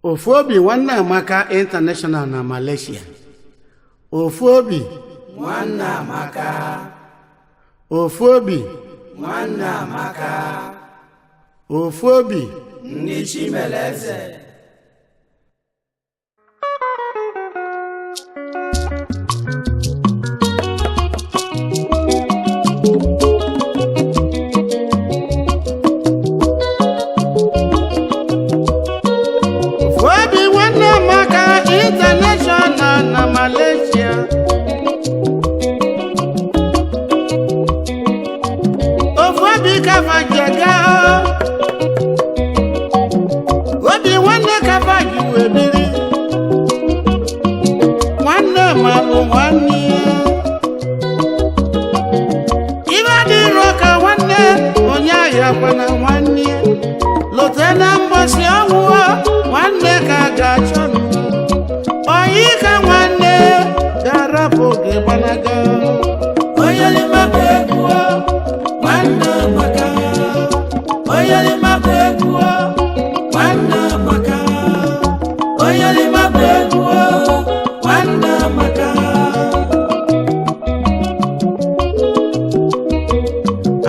Ofuobi Nwanneamaka International na Malaysia. Ofuobi Nwanneamaka. Ofuobi Nwanneamaka. Ofuobi Ndị Chimeleze. Ofuobi Nwanneamaka International na Malaysia. Ofuobi Kavajaga. Obi nwanne Kavaji webiri. Nwanne malu nwanne. Ibe dị roka nwanne onye ahịa kwana nwanne. Lote na mbosi ọnwụọ nwanne ka ga-achọ nụ. Oyi ka nwanne ga-arapụ gị gbanaga. Onye limaba egwu Nwanneamaka. Onye limaba egwu Nwanneamaka. Onye limaba egwu Nwanneamaka.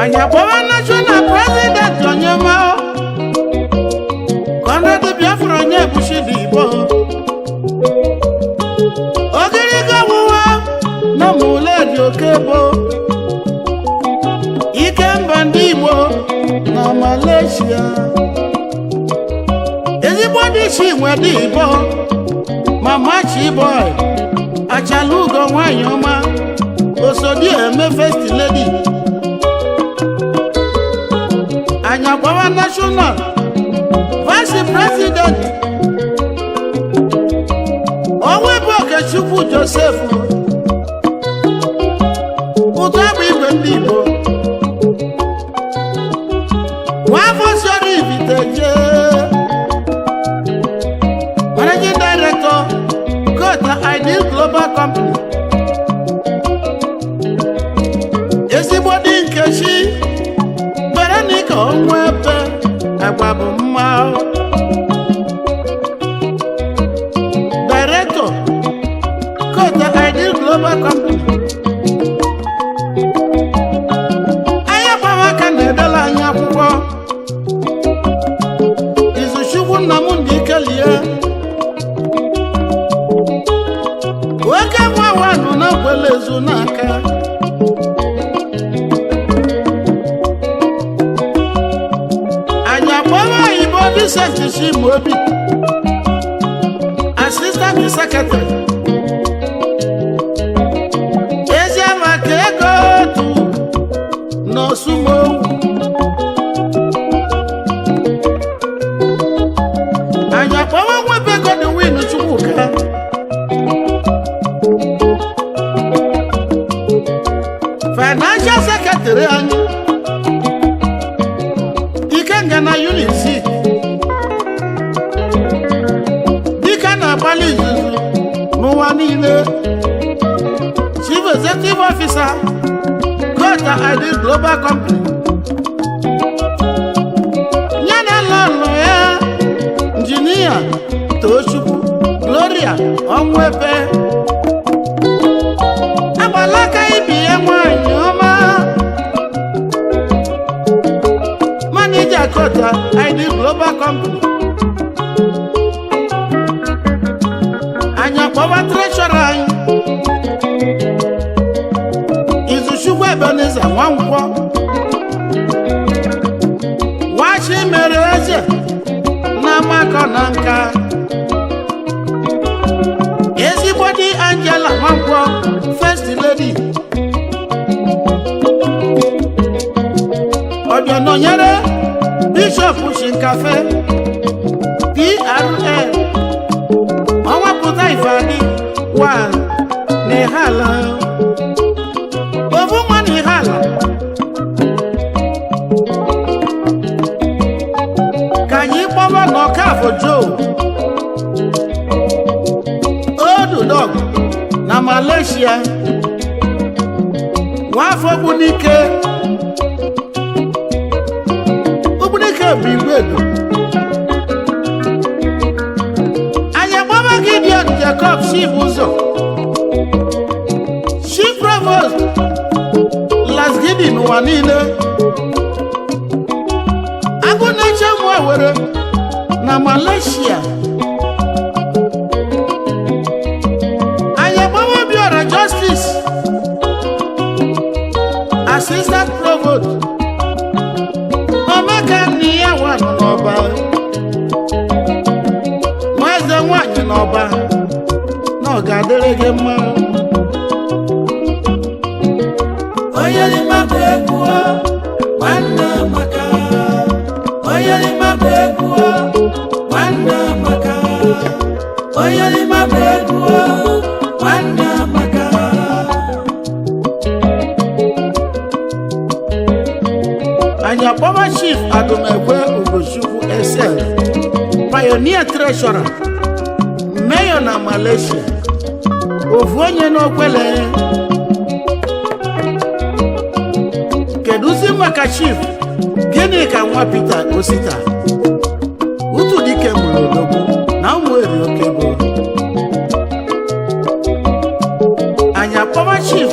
Anyị akpọwa national president onye ma Conrad Biafra onye Bushidi Igbo. Ogiriga wuwa na Muledi Okebo. Ikemba ndị Igbo na Malaysia. Ezigbo dị chi nwe dị Igbo. Mama Chiboy Achalugo nwanyị ọma. Osodi eme first lady. Anyị akpọwa national vice president Onwebe Okechukwu Joseph ụtọ bụ igwe ndị Igbo nwafọ soro Ibiteje managing director Kota Ideal Global Company. Ezigbo dị Nkechi Veronica Onwebe agba bụ mma. Director Kota Ideal Global Company. Anya gbamaka na-edela anyị akwụkwọ. Izuchukwu Nnamdị Kelie. Oke nwawanụ na Nkwelezu n'aka. Anyị akpọrọ Igbo Vincent Chimobi, Assistant Secretary. Eziamaka ego otu n'Osumowu. Anyị akpọrọ Nwebe Godwin Chukwuka. Financial Secretary anyị. Ikenga na Unisi. Dịka na-agbalị izuzu n'ụwa niile. Chief Executive Officer Kota Ideal Global Company. Nyana lọlọ ya Injinia Tochukwu Gloria Onwebe. Agbalaka ibi ya nwanyị ọma. Manager Kota Ideal Global Company. Anyị akpọwa treasurer anyị. Izuchukwu Ebeneza Nwankwọ. Wachi mere eze na Makọ na Nka. Ezigbo dị Angela Nwankwọ first lady. Ọbịanọnyere Bishop Shinkafe P.R.N. Ọnwapụta Ifeadị wa n'Ihala. Ofu nwa n'Ihala. Ka anyị kpọba n'Ọkafọ Joe Odudog na Malaysia. Nwafọ Ogbunike. Ogbunike bụ Igwedo. Jacob Chibuzo, Chief Provost Lasgidi n'ụwa niile, agụ na-eche mụ were na Malaysia. Ayagbawa Biora Justice, Assistant Provost, Omeka Niyawa n'ọba, Nweze nwanyị n'ọba, na ọ ga-adịrị gị mma. Oyelima Bekuo, Nwanneamaka. Oyelima Bekuo, Nwanneamaka. Oyelima Bekuo, Nwanneamaka. Anyị akpọba Chief Adumekwe Ugochukwu SL, Pioneer Treasurer, Mayor na Malaysia, ofu onye n'Okwele. Keduzi maka Chief gịnị ka nwa Peter Osita, utu dike mụrụ odogwu na ụmụ eri oke bụ. Anyị akpọba Chief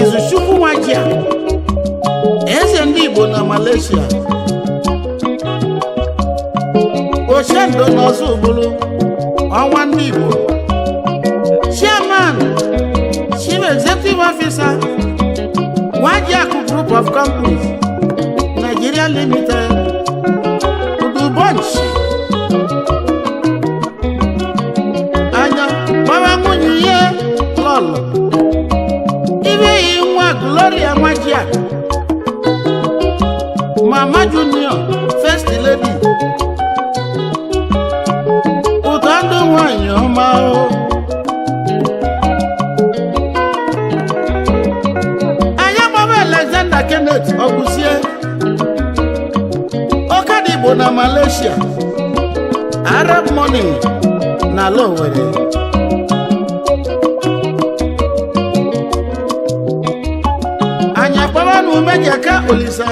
Izuchukwu Nwajia, eze ndị Igbo na Malaysia, Ochendo n'ọzọ Ugbulu, ọnwa ndị Igbo, Chairman, Chief Executive Officer, Wajiaku Group of Companies, Nigeria Limited, Udubonchi. Anya baba nwunye lọlọ, ibe yi nwa Gloria Wajiaku, Mama Junior, First Lady, ụtọ ndụ nwanyị ọma o. Alexander Kenneth Ogusie, Ọkadigbo na Malaysia, Arab Money na Lowere. Anyị akpọba na Umejaka Olisa,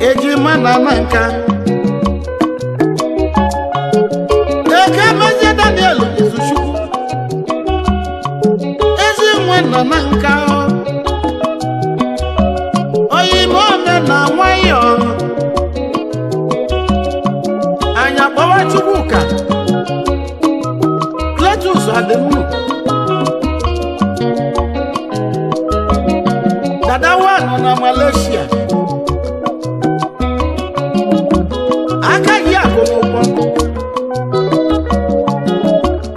Ejima na Nanka, Eke Mezie Daniel Izuchukwu, Ezinwe na Nanka, Oyimome na Nwayo. Anyị akpọba Chukwuka Cletus Ademu, Dada Wanu na Malaysia, Akaji Akonokwo,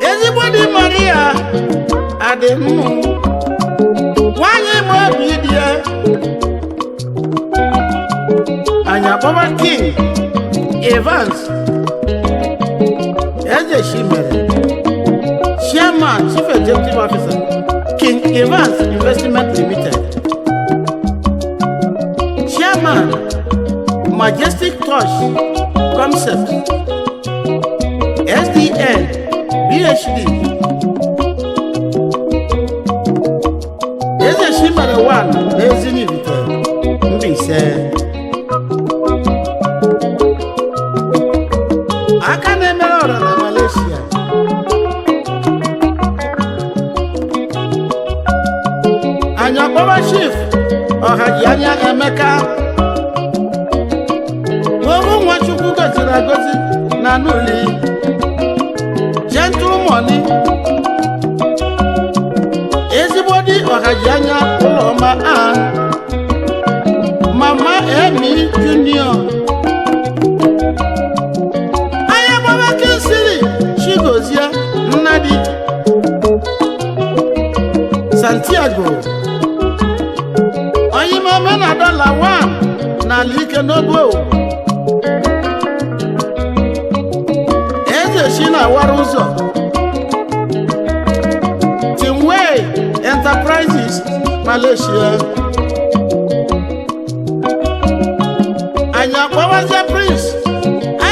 ezigbo di Maria Ademu, nwanyị ma obi dị ya. Anyị akpọba King Evans Eze Shimere, Chairman, Chief Executive Officer, King Evans Investment Limited, Chairman, Majestic Touch Concept, SDN, PhD, Eze Shimere 1, Lezini Vite, Mbise. Aka na-emere ọra na Malaysia. Anyị akpọba Chief Ọhajianya Emeka, owu Nwachukwu goziri agozi na Nuli, Gentle Money, ezigbo di Ọhajianya Ụlọma Ann, Mama Emi Junior, Chigozia Nnadi, Santiago, Oyimome na $1 na Like Nobo, Eze Shina Waruzo, Timway Enterprises Malaysia. Anyị akpọbazie Prince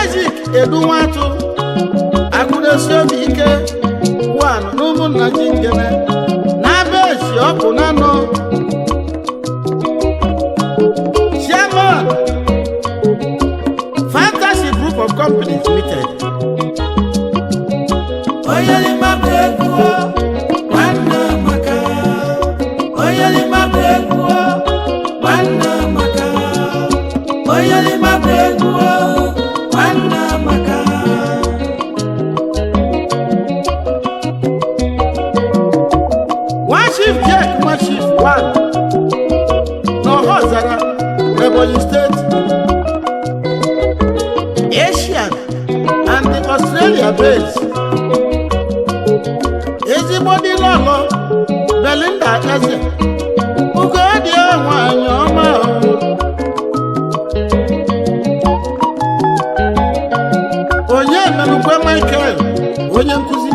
Isaac Edunwatu, Ofuobi ike one n'ụmụnna Jingene na-abịa esi ọkụ na nọ Chairman Fantasy Group of Companies Limited, oyelima bekuo Nwanneamaka oyelima bekuo Nwanneamaka oyelima bekuo Nwanneamaka One chief Jack, one chief one. No Hozara, Ebonyi State, Asian, and the Australia base. Everybody lolo, Belinda Eze, Ugodi Wanyoma. Onye Melukwe Michael, Onye Nkuzi.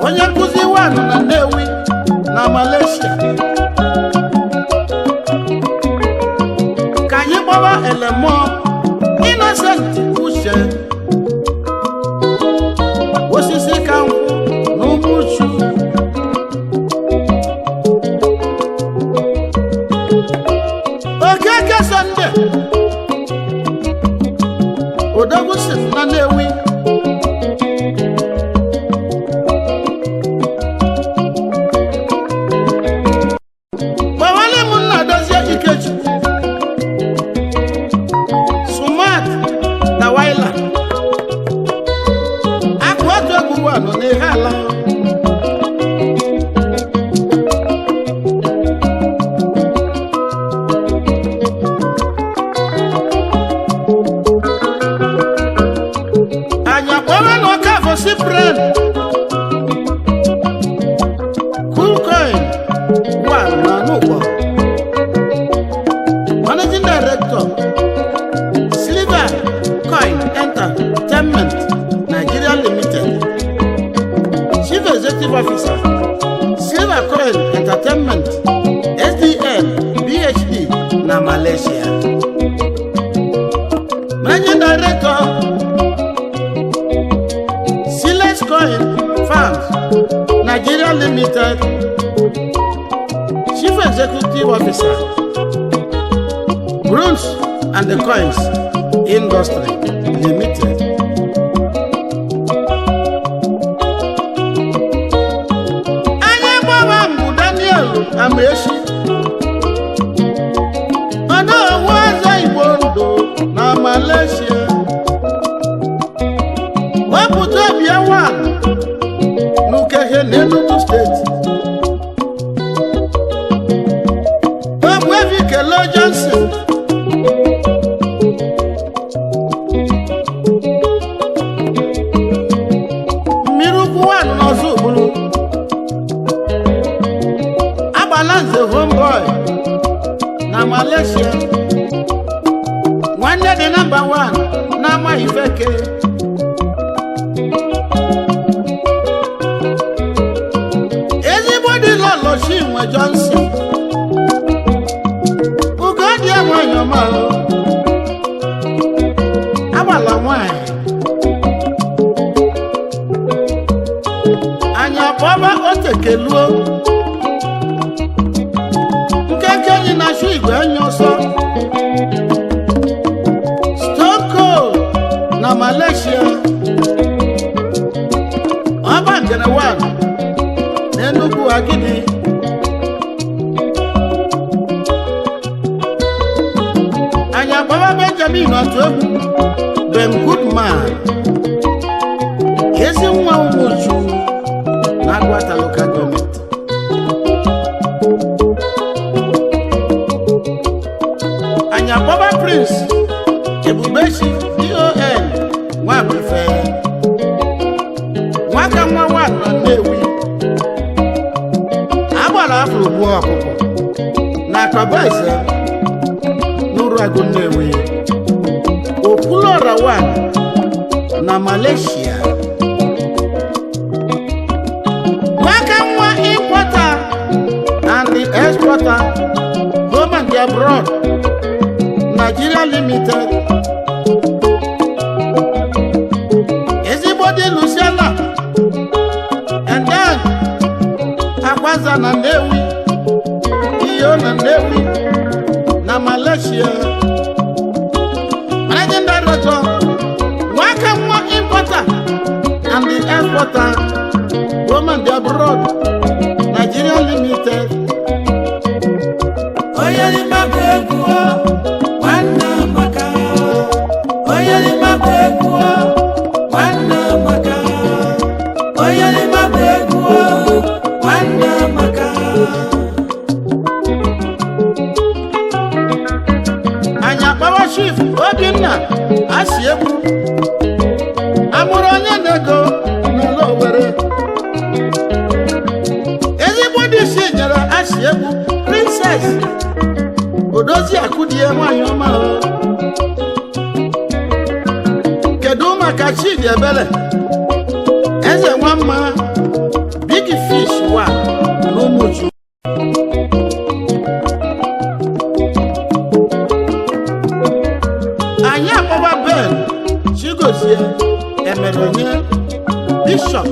Onye Nkuzi wanu na Nnewi na Malaysia. Ka anyị gbawa Elemo Innocent Uche osisi ka nkwụ n'Umuchu. Okeke Sunday Odogwu si na Nnewi. Gbawale m nna Dozie Ikechukwu Sumat na Waila akụ otu egwu nọ n'ihe ala. Anyị akpọrọ na Ọkafọ Cyprian Coolcoin one na Ukwulu. Managing Director Silver Coin Entertainment Nigeria Limited. Chief Executive Officer Silver Coin Entertainment SDN BHD na Malaysia. Managing Director Silas Coin Farms Nigeria Limited. Chief Executive Officer Bronze and the Coins Industry Limited. Anyị gbawa mbụ Daniel Amaechi Ọnọgwụ Ọzọ Igbo Ndụ na Malaysia. Wepụta Obiawa n'Ukehe n'Enugu Steeti. Ogbuefi Kelo Johnson mmiri ukwu nwanụ n'Ọzọ Ugbulu. Agbalanze Homeboy na Malaysia. Nwanne dị namba 1 n'ama Ifeke. Ezigbo dị lọlọ Chinwe Johnson Ugodi Nwanyọma agbala nwanyị. Anyị akpọba Otekeluo Nkenke enyi na-achụ igwe enyi ọsọ. Stone Cold na Malaysia. Ọba Ngene 1 n'Enugu Agidi. Anyị akpọba Benjamin Otuegwu Ben Goodman ezi nwa Umuchu na Agwata Local Government. Anyị akpọba Prince Ebubechi DON Nwabuife nwaka nwa nwa na Nnewi. Agbara afọ ugbu ọkụkọ na Akwabaise n'Uruagụ Nnewi. Okwulora 1 na Malaysia. Nwaka nwa importer and the exporter home and abroad Nigeria Limited. Ezigbo dị Luciana and then Akwaza na Nnewi. Iyo na Nnewi na Malaysia. Managing Director Nwaka nwa importer and the exporter Oyelima Bekuo, Nwanneamaka. Oyelima Bekuo, Nwanneamaka. Anya Power Chief Obinna Asiegbu amụrụ onye na-ego n'ala Owerri. Ezigbo dị isi nyere Asiegbu Princess Odozi Akụdie nwanyị ọma. Kedu maka Chidi Ebele Eze Nwamma Big Fish wa n'Umuchu. Anyị akpọba Ben Chigozie Emeronye Bishop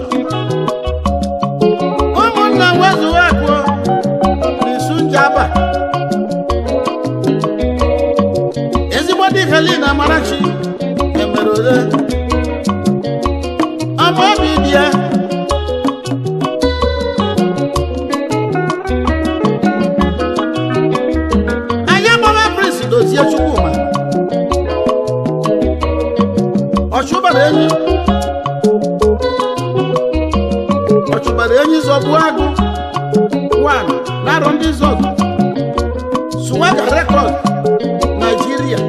ụmụnna wezuwa akpọ n'isu njaba. Ezigbo dị Helen Amarachi Emeronye Amaobi Bia. Anyị akpọba Prince Dozie Chukwuma Ọchụbara enyi zọgbu agụ 1 n'arọ ndị zọgbu Swaga Record Nigeria.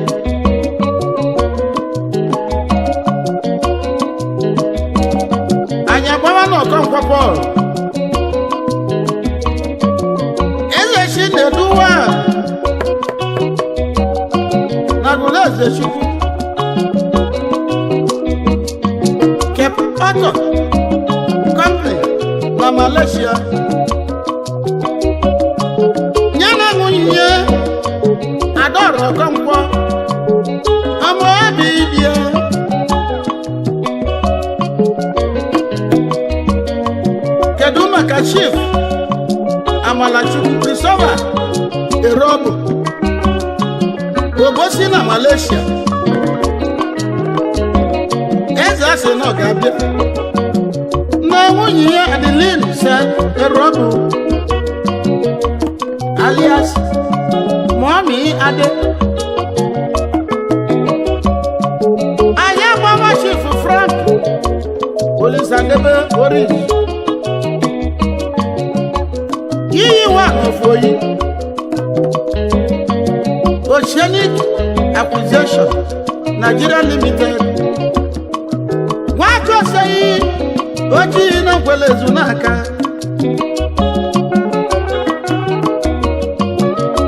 Anyị agbawa n'Ọkọnkwọ Paul Eze Chineduwa na Gụleze Chukwu Auto Company na Malaysia. Nyana nwunye Adọrọ Ọkọnkwọ Amaobi Bia. Kedu maka Chief Amalachukwu Christopher Erobo Obosi na Malaysia. Eze asị na ọ ga-abịa na nwunye ya Adeline Erobo alias Mommy Ade. Anyị agbawa Chief Frank Olisadebe Oris iyi wa Ofuoyi Oceanic Acquisition Nigeria Limited. Nwakoseyi Oji na Nkwelezu n'aka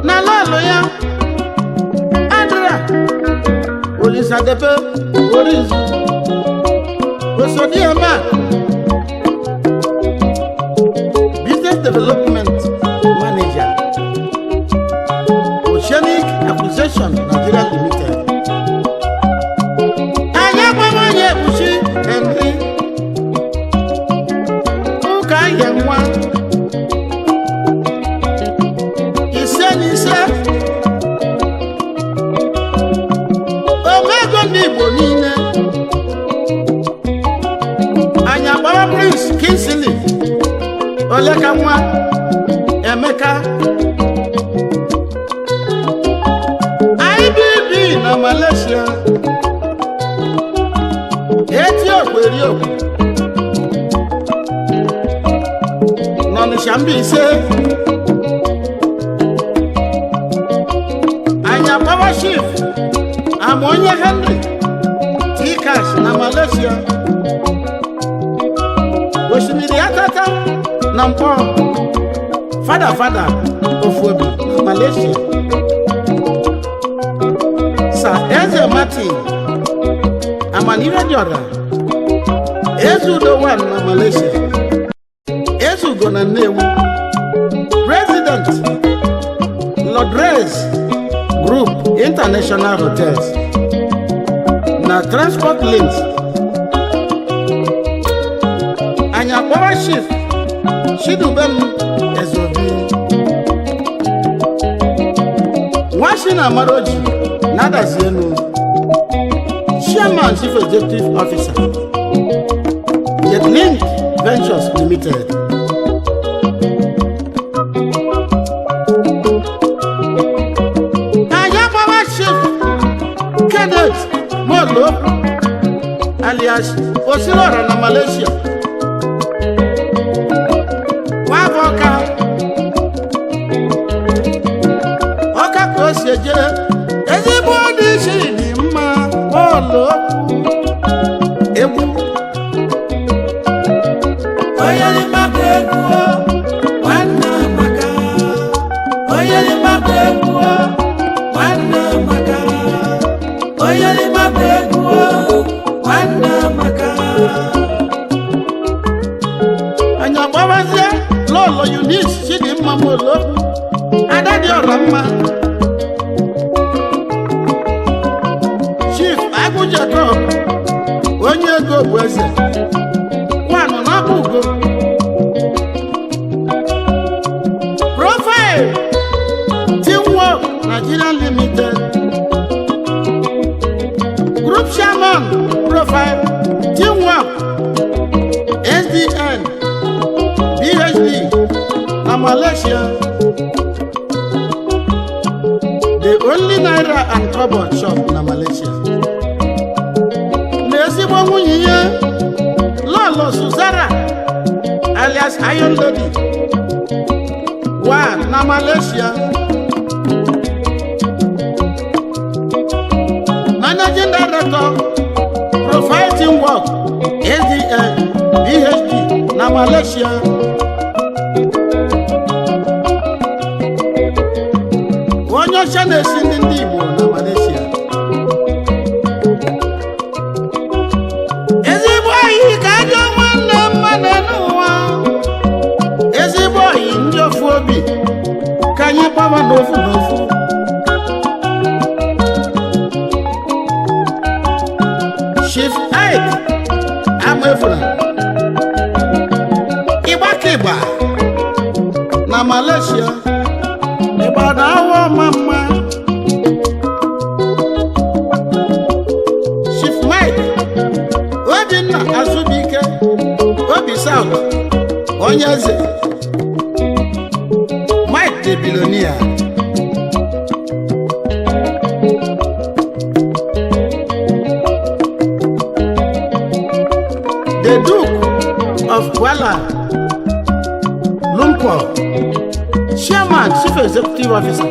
na lọlụ ya Andra Olisadebe Oris Osodiema Business Development Manager Oceanic Acquisition Nigeria Limited. Anyị agbaghị ekpuchi Henry ụka ya nwa ise n'ise omego n'Igbo niile. Anyị agbawa Prince Kingsley Oleka nwa Emeka IBB na Malaysia. Etiokwu n'Ọnịsha Mbaise. Anyị agbawa Chief Amonye Henry T-Cash na Malaysia. Osimiri Atata na Mkpọ Fada Ofuobi na Malaysia. Sir Eze Martin Amaniwe Diora Ezudo 1 na Malaysia. Ezugo na Nnewi. President Lodres Group International Hotels na Transport Links. Anyị akpọrọ Chief Chidubem Ezobi Washington Amaroji Nadazienu Chairman Chief Executive Officer Jetlink Ventures Limited. Anyị akpọrọ Chief Kenneth Molo Morocco alias Osilora na Malaysia. Wavoka Ọka ka o si eje ezigbo dị isi dị mma bọọlụ egwu onye n'ime bụ egwu nwanne Amaka onye n'ime bụ egwu nwanne Amaka onye n'ime bụ egwu nwanne Amaka anya gbawazie lọlọ Eunice Chidimma Morocco ada dị ọra mma Chief Agụjekọ onye ego bụ eze nwanụ na-abụ ugo Profile Teamwork Nigeria Limited Group Chairman Profile Teamwork SDN PhD na Malaysia the only naira and kobo shop na Malaysia na-ezigbo nwunye ya Lolo Suzara alias Iron Lady one na Malaysia Managing Director Profile Teamwork SDN PhD na Malaysia onye ọcha na-esi ndị Igbo na Malaysia ezigbo oyi ka ajọ nwanne mmadụ n'ụwa ezigbo oyi ndị Ofuobi ka anyị gbawa n'ofu n'ofu Chief Ike Amefuna Ịgbakịgba na Malaysia Ịgbada awọ mama Chief Mike Obinna Azubike Obi South onye eze Mike the billionaire the Duke of Kuala Lumpur Chairman, Chief Executive Officer,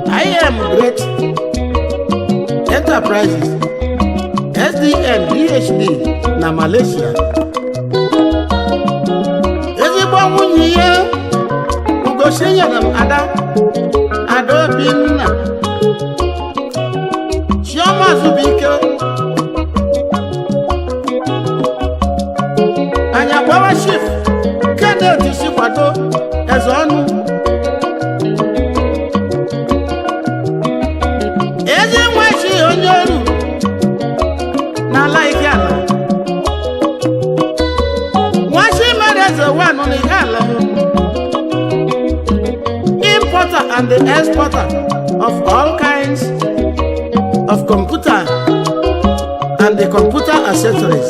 I.M. Great Enterprises, SDN, PhD, na Malaysia. Ezigbo nwunye ya Ugosenya na Ada Adobinna Chioma Zubike Anya Gbawa Chief Kenneth Sikwado Ezeonu ezi nwachi onye ọrụ n'ala Ihiala nwachi mere eze wanụ n'Ihiala importer and the exporter of all kinds of computer and the computer accessories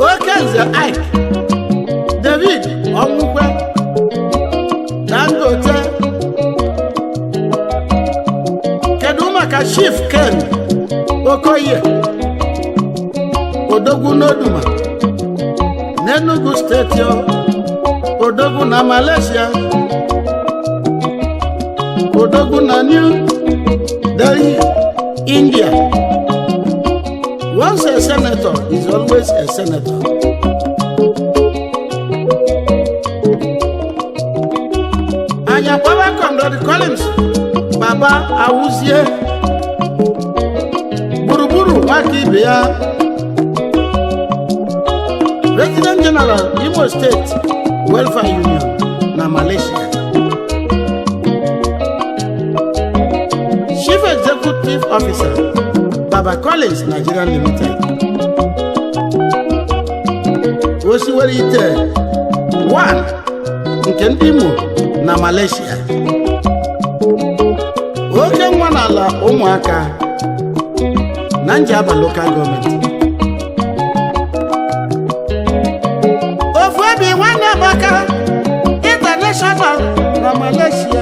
Okenze Ike David Omugwe Dangote Kedumaka Chief Ken Okoye Odogwu n'Oduma n'Enugu State Odogwu na Malaysia Odogwu na New Delhi, India. Once a senator is always a senator. Anya Baba Condor Collins Baba Awuzie Buruburu Wakibia President General Imo State Welfare Union na Malaysia. Chief Executive Officer Baba Collins Nigeria Limited. Osiwerite 1 nke ndị Imo na Malaysia. Oke nwa n'ala ụmụaka na Njaba Local Government. Ofuobi Nwanneamaka International na Malaysia.